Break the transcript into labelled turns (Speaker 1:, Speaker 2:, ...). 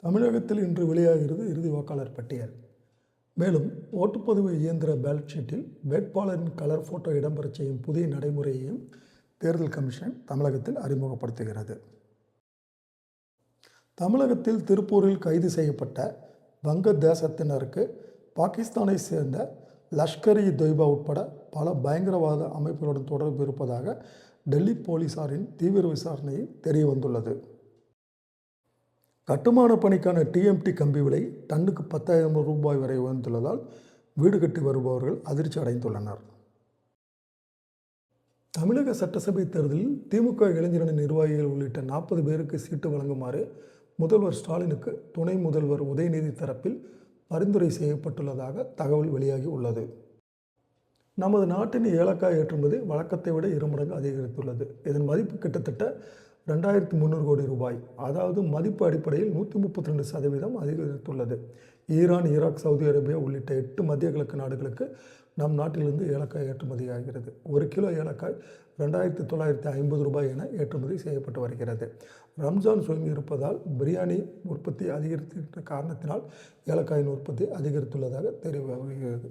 Speaker 1: தமிழகத்தில் இன்று வெளியாகிறது இறுதி வாக்காளர் பட்டியல். மேலும் ஓட்டுப்பதிவு இயந்திர பேலட் ஷீட்டில் வேட்பாளரின் கலர் ஃபோட்டோ இடம்பெறச் செய்யும் புதிய நடைமுறையையும் தேர்தல் கமிஷன் தமிழகத்தில் அறிமுகப்படுத்துகிறது. தமிழகத்தில் திருப்பூரில் கைது செய்யப்பட்ட வங்க தேசத்தினருக்கு பாகிஸ்தானை சேர்ந்த லஷ்கர்-இ-தொய்பா உட்பட பல பயங்கரவாத அமைப்புகளுடன் தொடர்பு இருப்பதாக டெல்லி போலீசாரின் தீவிர விசாரணையில் தெரிய வந்துள்ளது. கட்டுமான பணிக்கான டிஎம்டி கம்பி விலை டன்னுக்கு 10,000 ரூபாய் வரை உயர்ந்துள்ளதால் வீடு கட்டி வருபவர்கள் அதிர்ச்சி அடைந்துள்ளனர். தமிழக சட்டசபை தேர்தலில் திமுக இளைஞரணி நிர்வாகிகள் உள்ளிட்ட 40 பேருக்கு சீட்டு வழங்குமாறு முதல்வர் ஸ்டாலினுக்கு துணை முதல்வர் உதயநிதி தரப்பில் பரிந்துரை செய்யப்பட்டுள்ளதாக தகவல் வெளியாகி உள்ளது. நமது நாட்டின் ஏலக்காய் ஏற்றுமதி வழக்கத்தை விட 2 மடங்கு அதிகரித்துள்ளது. இதன் மதிப்பு கிட்டத்தட்ட 2,300 கோடி ரூபாய், அதாவது மதிப்பு அடிப்படையில் 132% அதிகரித்துள்ளது. ஈரான், ஈராக், சவுதி அரேபியா உள்ளிட்ட 8 மத்திய கிழக்கு நாடுகளுக்கு நம் நாட்டிலிருந்து ஏலக்காய் ஏற்றுமதியாகிறது. 1 கிலோ ஏலக்காய் 2,950 ரூபாய் என ஏற்றுமதி செய்யப்பட்டு வருகிறது. ரம்ஜான் சுயங்கி இருப்பதால் பிரியாணி உற்பத்தி அதிகரித்த காரணத்தினால் ஏலக்காயின் உற்பத்தி அதிகரித்துள்ளதாக தெரிய வருகிறது.